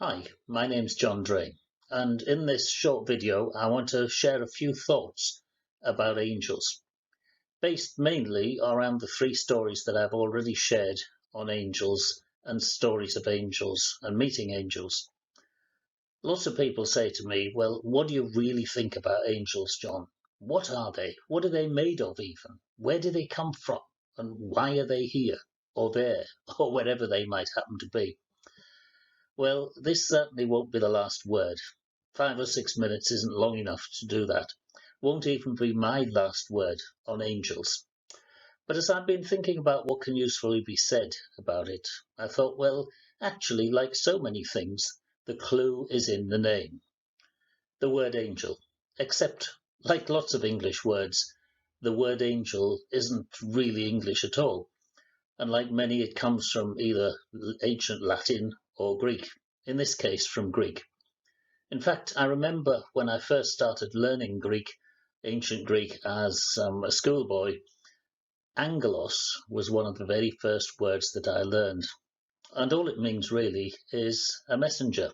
Hi, my name's John Dray, and in this short video I want to share a few thoughts about angels, based mainly around the three stories that I've already shared on angels and stories of angels and meeting angels. Lots of people say to me, well, what do you really think about angels, John? What are they? What are they made of even? Where do they come from? And why are they here or there or wherever they might happen to be? Well, this certainly won't be the last word. 5 or 6 minutes isn't long enough to do that. Won't even be my last word on angels. But as I've been thinking about what can usefully be said about it, I thought, well, actually, like so many things, the clue is in the name. The word angel. Except, like lots of English words, the word angel isn't really English at all. And like many, it comes from either ancient Latin or Greek, in this case from Greek. In fact, I remember when I first started learning Greek, ancient Greek, as a schoolboy, angelos was one of the very first words that I learned. And all it means really is a messenger.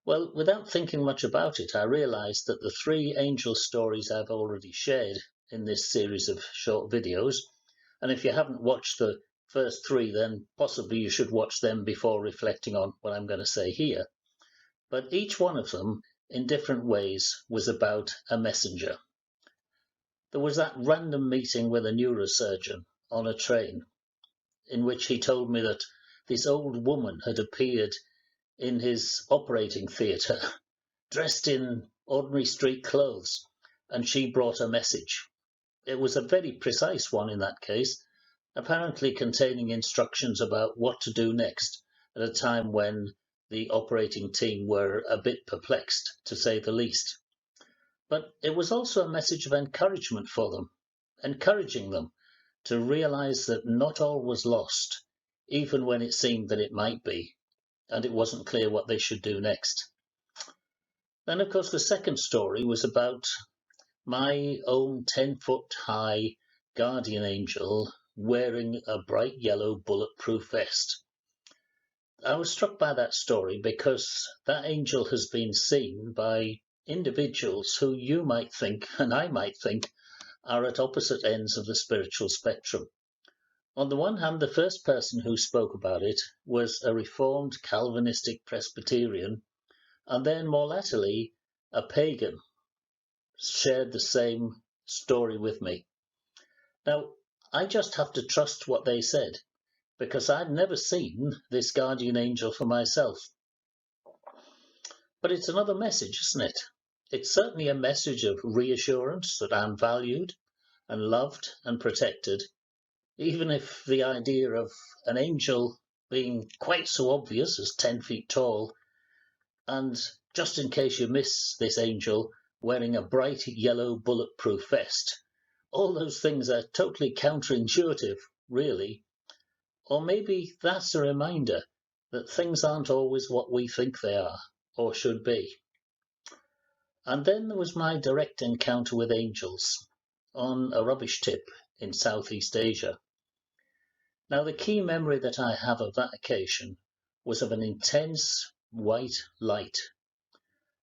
Well, without thinking much about it, I realized that the three angel stories I've already shared in this series of short videos, and if you haven't watched the first three, then possibly you should watch them before reflecting on what I'm going to say here. But each one of them, in different ways, was about a messenger. There was that random meeting with a neurosurgeon on a train, in which he told me that this old woman had appeared in his operating theatre, dressed in ordinary street clothes, and she brought a message. It was a very precise one in that case, apparently containing instructions about what to do next at a time when the operating team were a bit perplexed, to say the least. But it was also a message of encouragement for them, encouraging them to realize that not all was lost, even when it seemed that it might be, and it wasn't clear what they should do next. Then, of course, the second story was about my own 10-foot high guardian angel wearing a bright yellow bulletproof vest. I was struck by that story because that angel has been seen by individuals who you might think, and I might think, are at opposite ends of the spiritual spectrum. On the one hand, the first person who spoke about it was a Reformed Calvinistic Presbyterian, and then more latterly, a pagan shared the same story with me. Now, I just have to trust what they said, because I'd never seen this guardian angel for myself. But it's another message, isn't it? It's certainly a message of reassurance that I'm valued and loved and protected, even if the idea of an angel being quite so obvious as 10 feet tall, and just in case you miss this angel wearing a bright yellow bulletproof vest, all those things are totally counterintuitive, really. Or maybe that's a reminder that things aren't always what we think they are, or should be. And then there was my direct encounter with angels on a rubbish tip in Southeast Asia. Now, the key memory that I have of that occasion was of an intense white light.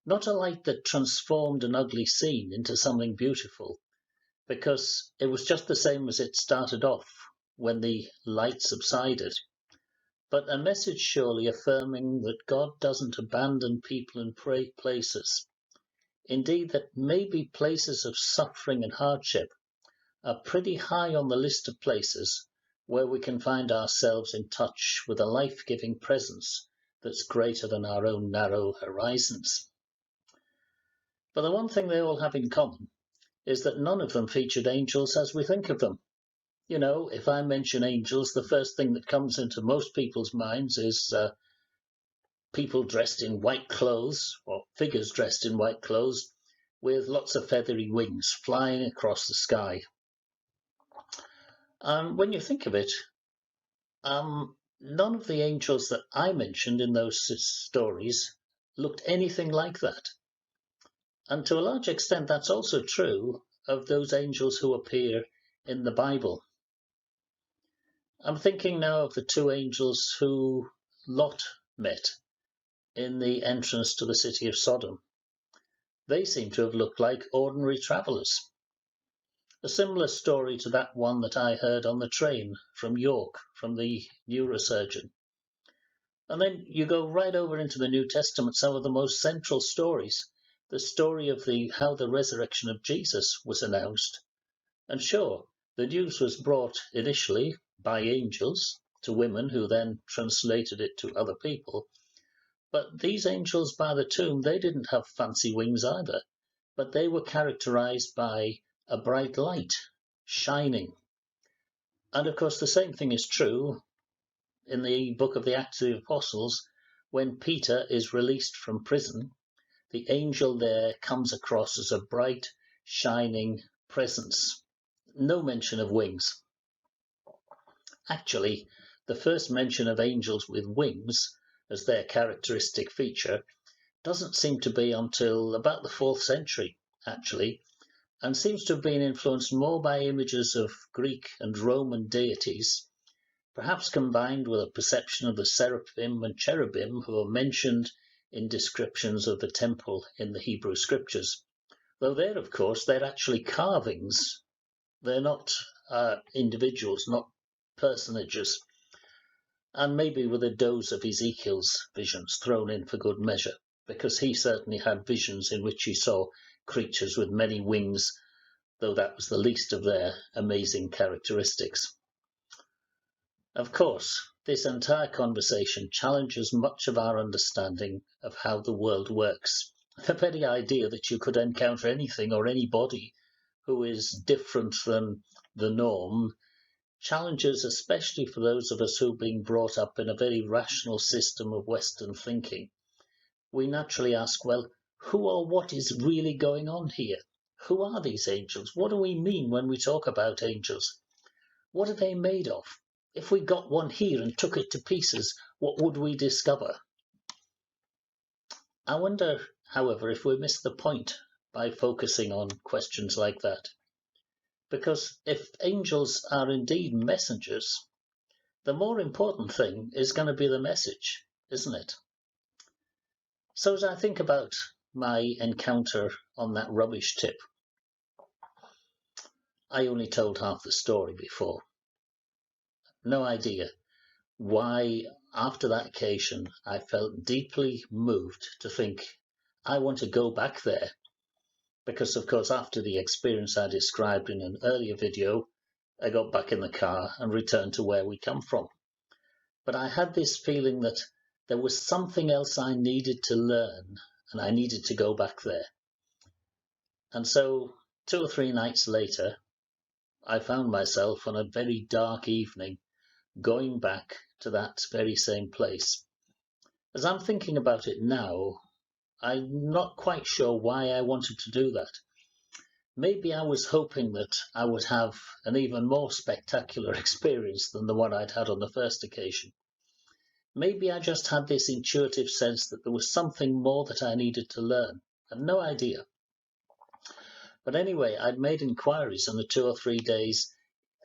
Not a light that transformed an ugly scene into something beautiful, because it was just the same as it started off when the light subsided, but a message surely affirming that God doesn't abandon people in places. Indeed, that maybe places of suffering and hardship are pretty high on the list of places where we can find ourselves in touch with a life-giving presence that's greater than our own narrow horizons. But the one thing they all have in common is that none of them featured angels as we think of them. You know, if I mention angels, the first thing that comes into most people's minds is people dressed in white clothes, or figures dressed in white clothes, with lots of feathery wings flying across the sky. When you think of it, none of the angels that I mentioned in those stories looked anything like that. And to a large extent, that's also true of those angels who appear in the Bible. I'm thinking now of the two angels who Lot met in the entrance to the city of Sodom. They seem to have looked like ordinary travellers. A similar story to that one that I heard on the train from York, from the neurosurgeon. And then you go right over into the New Testament, some of the most central stories. The story of how the resurrection of Jesus was announced. And sure, the news was brought initially by angels to women who then translated it to other people. But these angels by the tomb, they didn't have fancy wings either, but they were characterized by a bright light shining. And of course, the same thing is true in the book of the Acts of the Apostles. When Peter is released from prison, the angel there comes across as a bright, shining presence. No mention of wings. Actually, the first mention of angels with wings as their characteristic feature doesn't seem to be until about the 4th century, actually, and seems to have been influenced more by images of Greek and Roman deities, perhaps combined with a perception of the seraphim and cherubim who are mentioned in descriptions of the temple in the Hebrew scriptures. Though there, of course, they're actually carvings. They're not individuals, not personages. And maybe with a dose of Ezekiel's visions thrown in for good measure, because he certainly had visions in which he saw creatures with many wings, though that was the least of their amazing characteristics. Of course, this entire conversation challenges much of our understanding of how the world works. The very idea that you could encounter anything or anybody who is different than the norm challenges, especially for those of us who've been brought up in a very rational system of Western thinking. We naturally ask, well, who or what is really going on here? Who are these angels? What do we mean when we talk about angels? What are they made of? If we got one here and took it to pieces, what would we discover? I wonder, however, if we miss the point by focusing on questions like that. Because if angels are indeed messengers, the more important thing is going to be the message, isn't it? So as I think about my encounter on that rubbish tip, I only told half the story before. No idea why, after that occasion, I felt deeply moved to think, I want to go back there. Because, of course, after the experience I described in an earlier video, I got back in the car and returned to where we come from. But I had this feeling that there was something else I needed to learn, and I needed to go back there. And so 2 or 3 nights later, I found myself on a very dark evening going back to that very same place. As I'm thinking about it now, I'm not quite sure why I wanted to do that. Maybe I was hoping that I would have an even more spectacular experience than the one I'd had on the first occasion. Maybe I just had this intuitive sense that there was something more that I needed to learn. I've no idea. But anyway, I'd made inquiries in the 2 or 3 days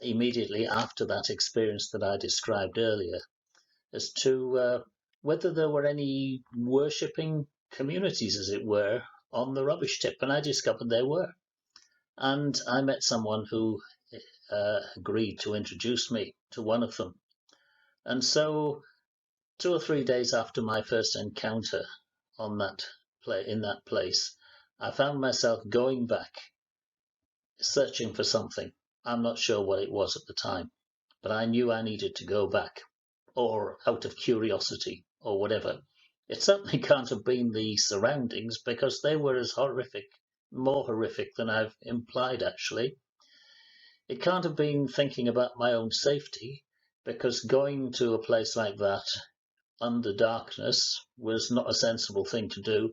immediately after that experience that I described earlier as to whether there were any worshipping communities, as it were, on the rubbish tip, and I discovered there were. And I met someone who agreed to introduce me to one of them. And so 2 or 3 days after my first encounter on in that place, I found myself going back, searching for something. I'm not sure what it was at the time, but I knew I needed to go back, or out of curiosity, or whatever. It certainly can't have been the surroundings, because they were as horrific, more horrific than I've implied, actually. It can't have been thinking about my own safety, because going to a place like that under darkness was not a sensible thing to do.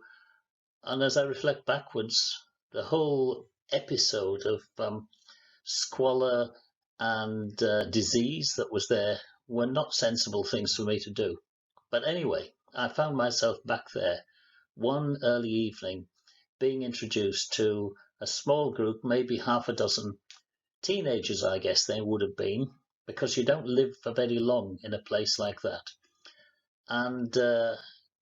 And as I reflect backwards, the whole episode of squalor and disease that was there were not sensible things for me to do. But anyway, I found myself back there one early evening being introduced to a small group, maybe half a dozen teenagers, I guess they would have been, because you don't live for very long in a place like that. and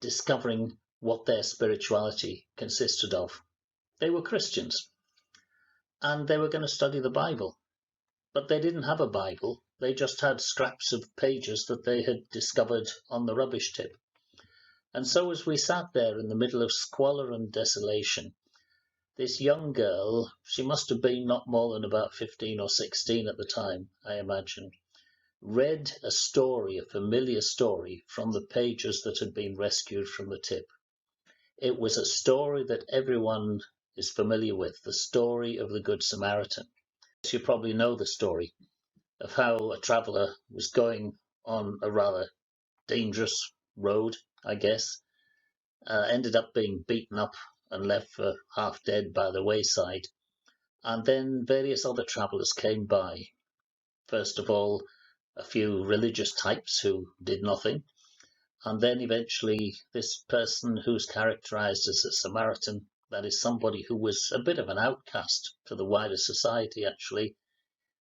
discovering what their spirituality consisted of. They were Christians and they were going to study the Bible, but they didn't have a Bible. They just had scraps of pages that they had discovered on the rubbish tip. And so as we sat there in the middle of squalor and desolation, this young girl, she must have been not more than about 15 or 16 at the time, I imagine, read a story, a familiar story, from the pages that had been rescued from the tip. It was a story that everyone is familiar with, the story of the Good Samaritan. You probably know the story of how a traveller was going on a rather dangerous road, I guess, ended up being beaten up and left for half dead by the wayside. And then various other travellers came by. First of all, a few religious types who did nothing. And then eventually this person who's characterized as a Samaritan, that is somebody who was a bit of an outcast to the wider society actually,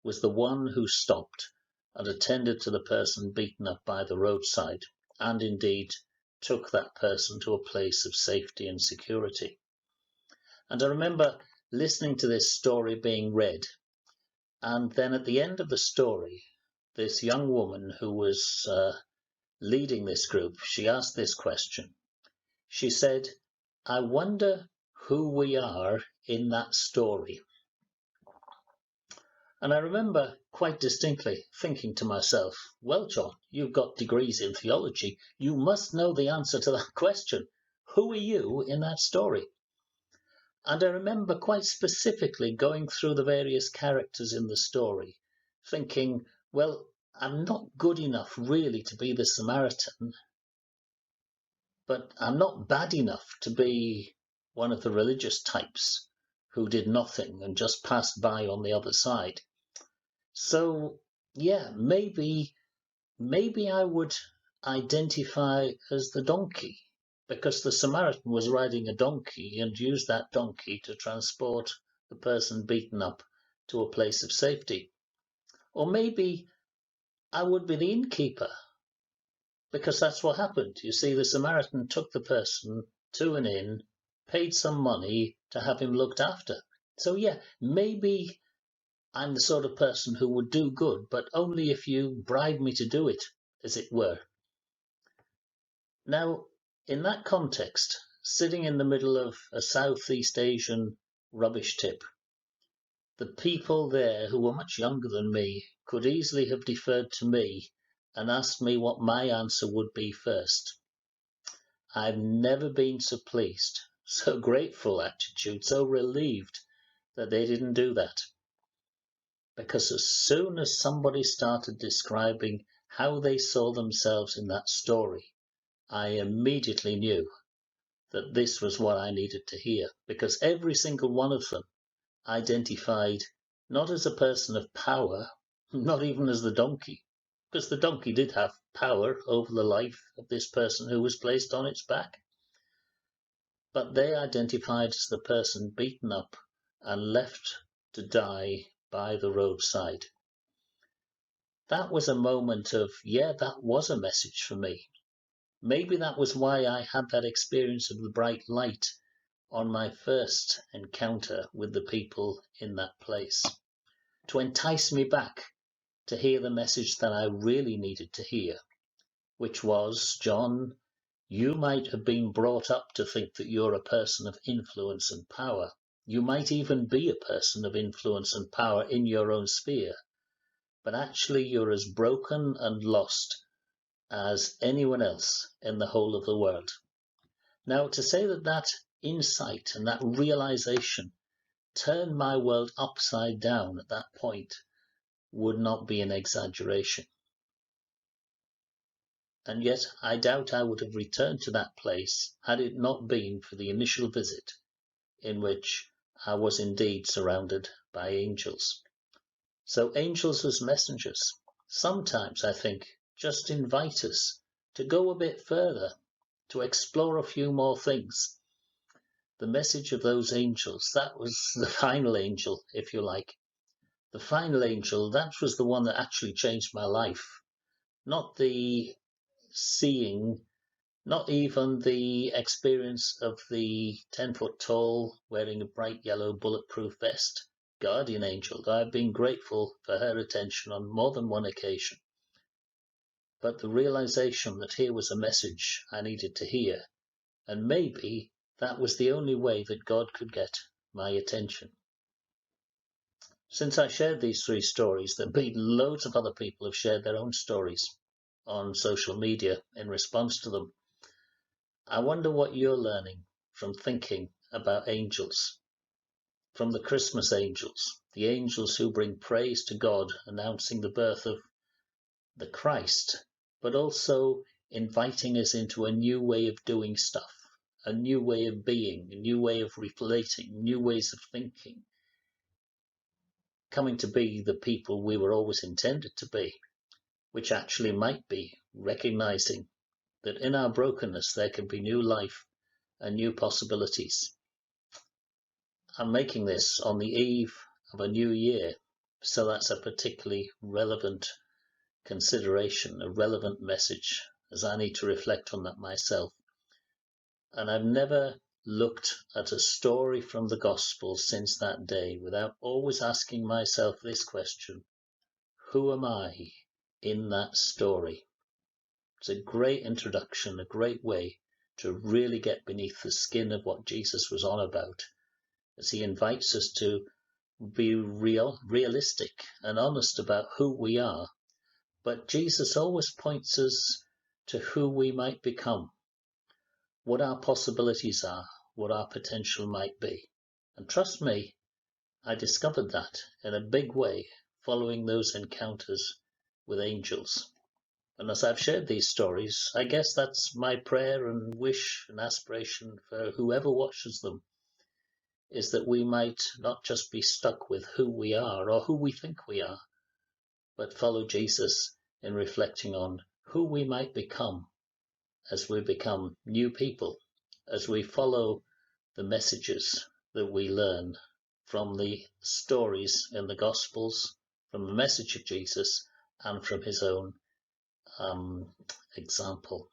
was the one who stopped and attended to the person beaten up by the roadside, and indeed took that person to a place of safety and security. And I remember listening to this story being read, and then at the end of the story, this young woman who was leading this group, she asked this question. She said, "I wonder who we are in that story." And I remember quite distinctly thinking to myself, well, John, you've got degrees in theology. You must know the answer to that question. Who are you in that story? And I remember quite specifically going through the various characters in the story, thinking, well, I'm not good enough really to be the Samaritan, but I'm not bad enough to be one of the religious types who did nothing and just passed by on the other side. So, yeah, maybe I would identify as the donkey, because the Samaritan was riding a donkey and used that donkey to transport the person beaten up to a place of safety. Or maybe I would be the innkeeper, because that's what happened. You see, the Samaritan took the person to an inn, paid some money to have him looked after. So, yeah, maybe I'm the sort of person who would do good, but only if you bribe me to do it, as it were. Now, in that context, sitting in the middle of a Southeast Asian rubbish tip, the people there who were much younger than me could easily have deferred to me and asked me what my answer would be first. I've never been so pleased, so grateful attitude, so relieved that they didn't do that. Because as soon as somebody started describing how they saw themselves in that story, I immediately knew that this was what I needed to hear, because every single one of them identified not as a person of power, not even as the donkey, because the donkey did have power over the life of this person who was placed on its back, but they identified as the person beaten up and left to die by the roadside. That was a moment of, yeah, that was a message for me. Maybe that was why I had that experience of the bright light on my first encounter with the people in that place, to entice me back to hear the message that I really needed to hear, which was, John, you might have been brought up to think that you're a person of influence and power. You might even be a person of influence and power in your own sphere, but actually you're as broken and lost as anyone else in the whole of the world. Now, to say that that insight and that realization turned my world upside down at that point would not be an exaggeration. And yet I doubt I would have returned to that place had it not been for the initial visit, in which I was indeed surrounded by angels. So angels as messengers sometimes, I think, just invite us to go a bit further, to explore a few more things. The message of those angels, that was the final angel, if you like. The final angel, that was the one that actually changed my life. Not the seeing Not even the experience of the 10-foot tall, wearing a bright yellow bulletproof vest guardian angel. I've been grateful for her attention on more than one occasion. But the realization that here was a message I needed to hear, and maybe that was the only way that God could get my attention. Since I shared these 3 stories, there have been loads of other people have shared their own stories on social media in response to them. I wonder what you're learning from thinking about angels, from the Christmas angels, the angels who bring praise to God, announcing the birth of the Christ, but also inviting us into a new way of doing stuff, a new way of being, a new way of relating, new ways of thinking, coming to be the people we were always intended to be, which actually might be recognizing that in our brokenness there can be new life and new possibilities. I'm making this on the eve of a new year, so that's a particularly relevant consideration, a relevant message, as I need to reflect on that myself. And I've never looked at a story from the Gospel since that day without always asking myself this question: who am I in that story? It's a great introduction, a great way to really get beneath the skin of what Jesus was on about, as he invites us to be realistic and honest about who we are. But Jesus always points us to who we might become, what our possibilities are, what our potential might be. And trust me, I discovered that in a big way following those encounters with angels. And as I've shared these stories, I guess that's my prayer and wish and aspiration for whoever watches them, is that we might not just be stuck with who we are or who we think we are, but follow Jesus in reflecting on who we might become as we become new people, as we follow the messages that we learn from the stories in the Gospels, from the message of Jesus, and from his own example.